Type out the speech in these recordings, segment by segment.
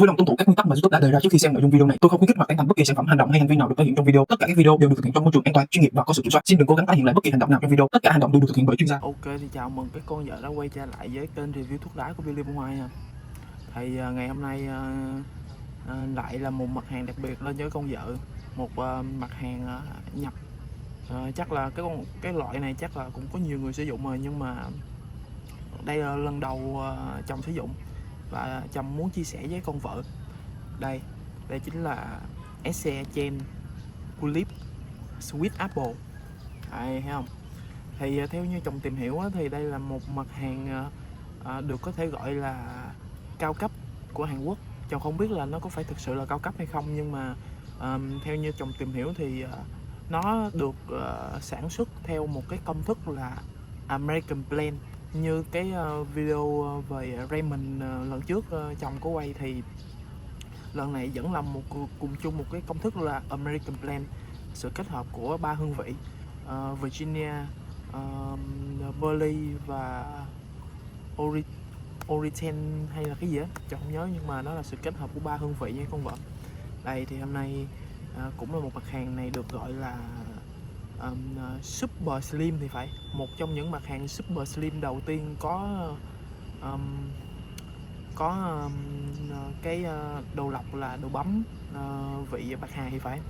Vui lòng tuân thủ các nguyên tắc mà YouTube đã đề ra trước khi xem nội dung video này. Tôi không khuyến khích hoặc tán thành bất kỳ sản phẩm, hành động hay hành vi nào được thể hiện trong video. Tất cả các video đều được thực hiện trong môi trường an toàn, chuyên nghiệp và có sự kiểm soát. Xin đừng cố gắng tái hiện lại bất kỳ hành động nào trong video. Tất cả hành động đều được thực hiện bởi chuyên gia. Ok, thì chào mừng các con vợ đã quay trở lại với kênh review thuốc lá của Billy Bông Hoa nha. Thì ngày hôm nay lại là một mặt hàng đặc biệt lên với con vợ, một mặt hàng nhập. Chắc là cái loại này chắc là cũng có nhiều người sử dụng rồi, nhưng mà đây là lần đầu chồng sử dụng và chồng muốn chia sẻ với con vợ. Đây chính là SC Gen Tulip Sweet Apple. Đây, thấy không? Thì theo như chồng tìm hiểu thì đây là một mặt hàng được có thể gọi là cao cấp của Hàn Quốc. Chồng không biết là nó có phải thực sự là cao cấp hay không, nhưng mà theo như chồng tìm hiểu thì nó được sản xuất theo một cái công thức là American Blend. Như cái video về Raymond lần trước chồng có quay, thì lần này vẫn là cùng chung một cái công thức là American Blend, sự kết hợp của 3 hương vị Virginia, Burley và Origen hay là cái gì á, chồng không nhớ, nhưng mà nó là sự kết hợp của 3 hương vị nha con vợ. Đây thì hôm nay cũng là một mặt hàng này được gọi là Super Slim thì phải, một trong những mặt hàng Super Slim đầu tiên có cái đồ lọc là đồ bấm vị bạc hà thì phải.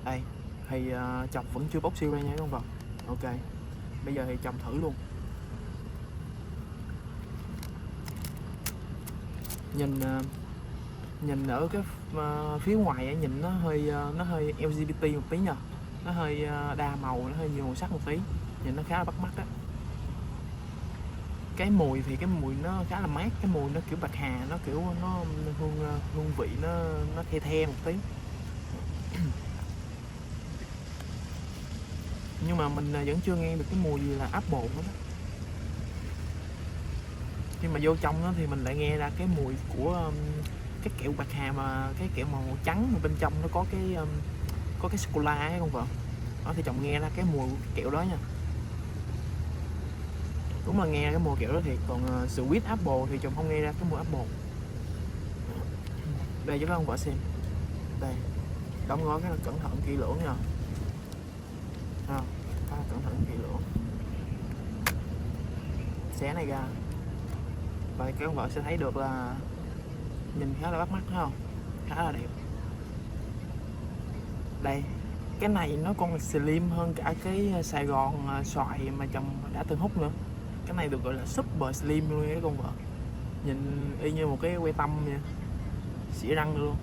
Đây thì chồng vẫn chưa bóc siêu ra nha con vợ. Ok, bây giờ thì chồng thử luôn. Nhìn ở cái phía ngoài nhìn nó hơi LGBT một tí nha, nó hơi đa màu, nó hơi nhiều màu sắc một tí, nhìn nó khá là bắt mắt đó. Cái mùi thì cái mùi nó khá là mát, cái mùi nó kiểu bạc hà, nó kiểu nó hương vị nó the một tí. Nhưng mà mình vẫn chưa nghe được cái mùi gì là apple hết đó. Nhưng mà vô trong đó thì mình lại nghe ra cái mùi của cái kẹo bạc hà, mà cái kẹo màu trắng mà bên trong nó có cái sô cô la ấy con vợ. Đó thì chồng nghe ra cái mùi kẹo đó nha. Đúng là nghe cái mùi kẹo đó thiệt, còn sweet apple thì chồng không nghe ra cái mùi apple. Đây cho các ông vợ xem. Đây, đóng gói cái là cẩn thận kỹ lưỡng nha. Cẩn thận kỹ lưỡng. Xé này ra. Và các ông vợ sẽ thấy được là nhìn khá là bắt mắt, thấy không? Khá là đẹp. Đây, cái này nó còn slim hơn cả cái Sài Gòn xoài mà chồng đã từng hút nữa. Cái này được gọi là super slim luôn đấy con vợ. Nhìn y như một cái que tăm nha, xỉa răng luôn.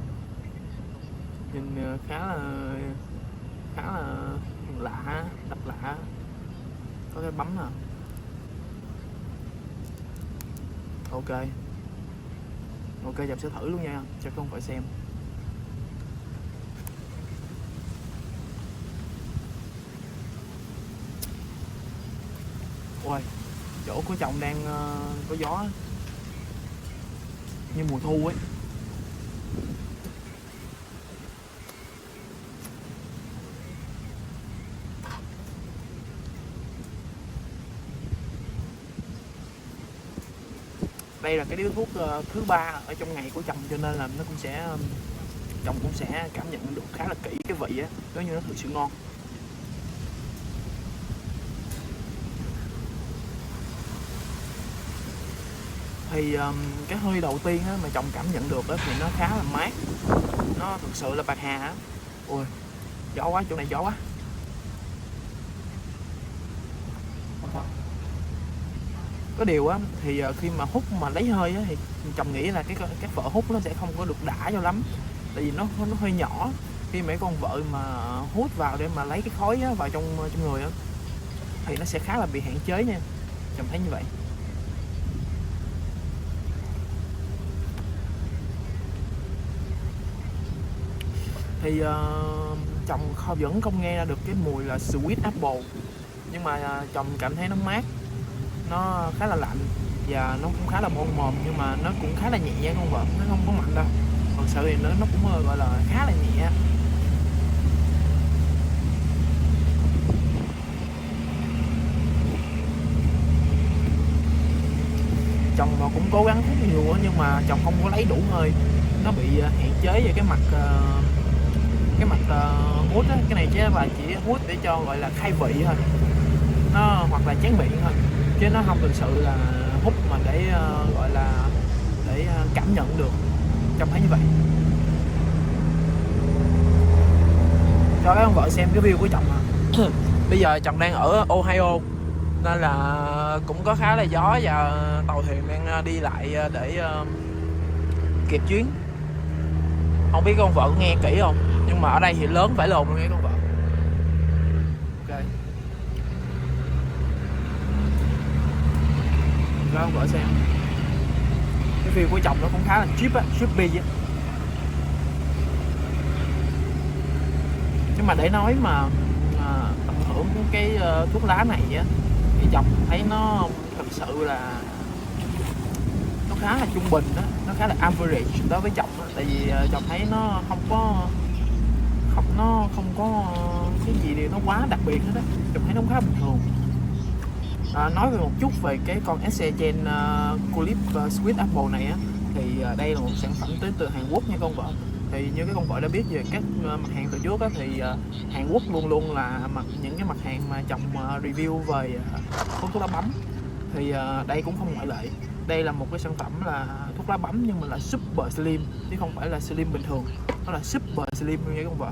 Nhìn khá là lạ, độc lạ. Có cái bấm nè. Ok, chồng sẽ thử luôn nha, cho con phải xem. Ôi, chỗ của chồng đang có gió như mùa thu ấy. Đây là cái điếu thuốc thứ 3 ở trong ngày của chồng, cho nên là nó cũng sẽ chồng cũng sẽ cảm nhận được khá là kỹ cái vị á, nếu như nó thực sự ngon. Thì cái hơi đầu tiên á, mà chồng cảm nhận được á, thì nó khá là mát, nó thực sự là bạc hà á. Ôi, gió quá, chỗ này gió quá. Có điều á thì khi mà hút mà lấy hơi á, thì chồng nghĩ là cái vợ hút nó sẽ không có được đã cho lắm, tại vì nó hơi nhỏ. Khi mấy con vợ mà hút vào để mà lấy cái khói á, vào trong người á, thì nó sẽ khá là bị hạn chế nha, chồng thấy như vậy. Thì chồng vẫn không nghe ra được cái mùi là sweet apple, nhưng mà chồng cảm thấy nó mát, nó khá là lạnh và nó cũng khá là bon mồm, nhưng mà nó cũng khá là nhẹ con vợ, nó không có mạnh đâu. Thật sự thì nó cũng gọi là khá là nhẹ. Chồng mà cũng cố gắng hút nhiều nhưng mà chồng không có lấy đủ hơi, nó bị hạn chế về cái mặt hút á. Cái này chứ là chỉ hút để cho gọi là khai vị thôi, nó hoặc là chén miệng thôi, chứ nó không thực sự là hút mà để gọi là để cảm nhận được. Trông thấy như vậy. Cho các ông vợ xem cái view của chồng à. Bây giờ chồng đang ở Ohio nên là cũng có khá là gió và tàu thuyền đang đi lại để kịp chuyến. Không biết con vợ có nghe kỹ không, nhưng mà ở đây thì lớn phải lồn luôn nghe con vợ. Ok, cho con vợ xem cái view của chồng nó cũng khá là cheap á, trippy á. Nhưng mà để nói mà tận hưởng cái thuốc lá này á thì chồng thấy nó thật sự là nó khá là trung bình đó, nó khá là average đối với chồng đó. Tại vì chồng thấy nó không có cái gì thì nó quá đặc biệt hết đó, chồng thấy nó khá bình thường. Nói về một chút về cái con SE Gen Culip Sweet Apple này á, thì đây là một sản phẩm tới từ Hàn Quốc nha con vợ. Thì như cái con vợ đã biết về các mặt hàng từ trước á, thì Hàn Quốc luôn luôn là những cái mặt hàng mà chồng review về hút thuốc lá bấm, thì đây cũng không ngoại lệ. Đây là một cái sản phẩm là thuốc lá bấm nhưng mà là super slim chứ không phải là slim bình thường, nó là super slim như vậy con vợ.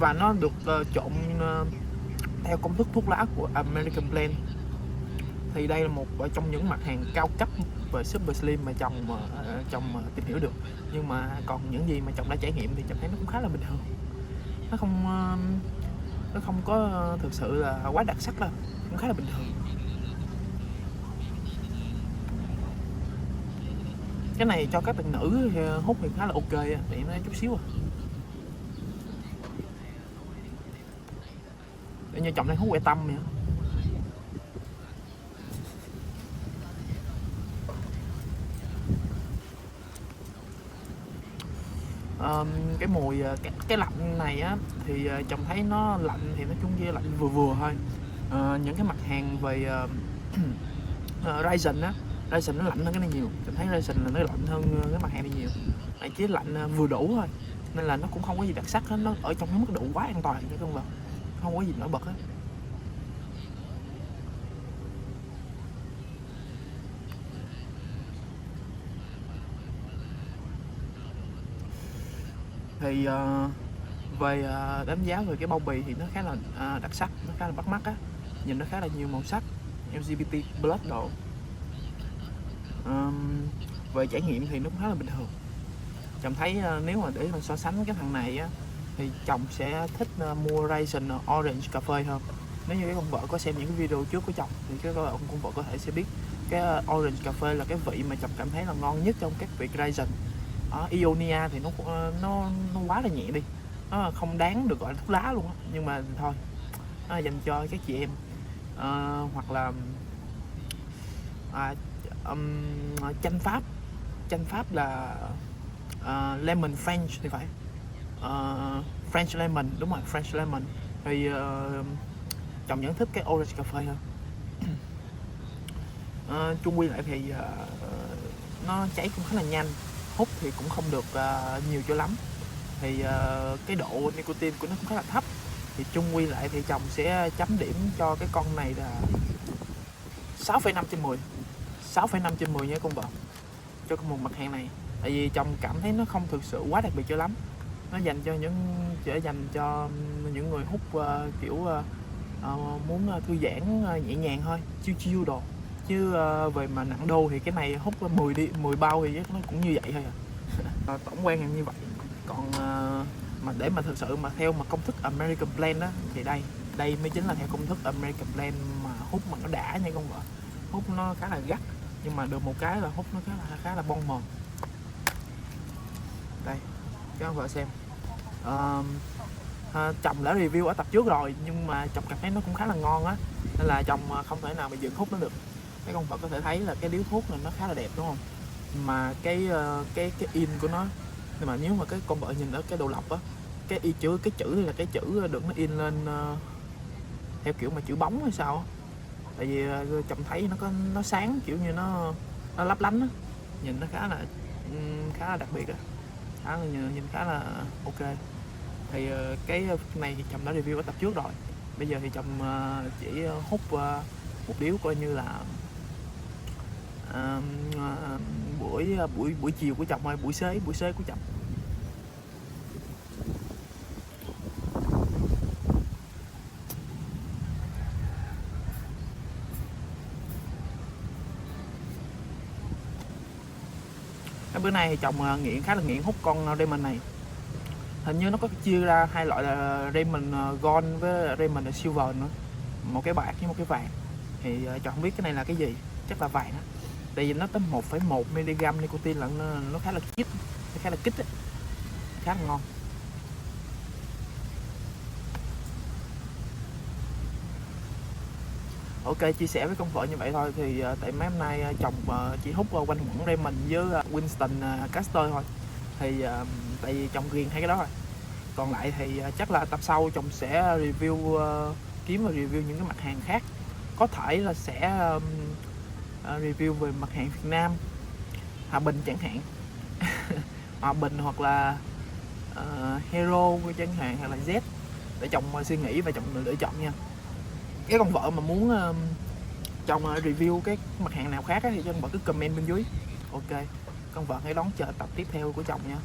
Và nó được trộn theo công thức thuốc lá của American Blend. Thì đây là một trong những mặt hàng cao cấp về super slim mà chồng tìm hiểu được. Nhưng mà còn những gì mà chồng đã trải nghiệm thì chồng thấy nó cũng khá là bình thường, nó không có thực sự là quá đặc sắc đâu, cũng khá là bình thường. Cái này cho các bạn nữ hút thì khá là ok á, thì nó chút xíu à. Để như chồng đang hút que tâm vậy. Cái mùi cái lạnh này á thì chồng thấy nó lạnh thì nói chung như lạnh vừa vừa thôi. Những cái mặt hàng về Ryzen á, Ryzen nó lạnh hơn cái này nhiều. Chồng thấy Ryzen là nó lạnh hơn cái mặt hàng này nhiều. Này chỉ lạnh vừa đủ thôi, nên là nó cũng không có gì đặc sắc hết, nó ở trong cái mức độ quá an toàn chứ không, không có gì nổi bật hết. Thì về đánh giá về cái bao bì thì nó khá là đặc sắc, nó khá là bắt mắt á, nhìn nó khá là nhiều màu sắc, LGBT plus độ. Về trải nghiệm thì nó cũng khá là bình thường. Chồng thấy nếu mà để mà so sánh cái thằng này á thì chồng sẽ thích mua Ryzen Orange cà phê hơn. Nếu như cái con vợ có xem những cái video trước của chồng thì cái con vợ có thể sẽ biết cái Orange cà phê là cái vị mà chồng cảm thấy là ngon nhất trong các vị Ryzen. Ionia thì nó quá là nhẹ đi, nó không đáng được gọi là thuốc lá luôn á, nhưng mà thôi, nó là dành cho các chị em. Hoặc là chanh Pháp là lemon French thì phải, French lemon, đúng rồi, French lemon. Thì chồng vẫn thích cái orange cà phê hơn. Chung quy lại thì nó cháy cũng khá là nhanh, hút thì cũng không được nhiều cho lắm, thì cái độ nicotine của nó cũng khá là thấp. Thì chung quy lại thì chồng sẽ chấm điểm cho cái con này là 6,5/10, 6,5/10 nha con vợ, cho một mặt hàng này. Tại vì chồng cảm thấy nó không thực sự quá đặc biệt cho lắm, nó dành cho những người hút kiểu muốn thư giãn nhẹ nhàng thôi, chill đồ. Chứ về mà nặng đô thì cái này hút 10 bao thì nó cũng như vậy thôi à. Tổng quan là như vậy. Còn mà để mà thực sự mà theo mà công thức American Blend á thì đây mới chính là theo công thức American Blend mà hút mà nó đã nha con vợ. Hút nó khá là gắt, nhưng mà được một cái là hút nó khá là bon mồm. Đây cho con vợ xem. Chồng đã review ở tập trước rồi, nhưng mà chồng cảm thấy nó cũng khá là ngon á, nên là chồng không thể nào mà dừng hút nó được. Cái con vợ có thể thấy là cái điếu thuốc này nó khá là đẹp đúng không, mà cái in của nó, nhưng mà nếu mà cái con vợ nhìn ở cái đầu lọc á, cái chữ là cái chữ được nó in lên theo kiểu mà chữ bóng hay sao á. Tại vì chồng thấy nó sáng kiểu như nó lấp lánh á, nhìn nó khá là khá là đặc biệt á, khá là nhìn khá là ok. Thì cái này thì chồng đã review ở tập trước rồi, bây giờ thì chồng chỉ hút một điếu coi như là buổi chiều của chồng thôi, buổi xế của chồng. Cái bữa nay thì chồng khá là nghiện hút con Raymond này. Hình như nó có chia ra hai loại là Raymond Gold với Raymond Silver nữa, một cái bạc với một cái vàng. Thì chồng không biết cái này là cái gì, chắc là vàng á, tại vì nó tới 1,1 mg nicotine lận, nó khá là kích, ấy. Khá là ngon. Ok, chia sẻ với công vợ như vậy thôi. Thì tại mấy hôm nay chồng chỉ hút quanh quẩn Raymond với Winston Caster thôi. Thì tại vì chồng ghiền hai cái đó rồi. Còn lại thì chắc là tập sau chồng sẽ review, kiếm và review những cái mặt hàng khác. Có thể là sẽ review về mặt hàng Việt Nam, Hòa Bình chẳng hạn. Hòa Bình hoặc là Hero chẳng hạn, hoặc là Z, để chồng suy nghĩ và chồng lựa chọn nha. Cái con vợ mà muốn chồng review cái mặt hàng nào khác thì cho con vợ cứ comment bên dưới. Ok, con vợ hãy đón chờ tập tiếp theo của chồng nha.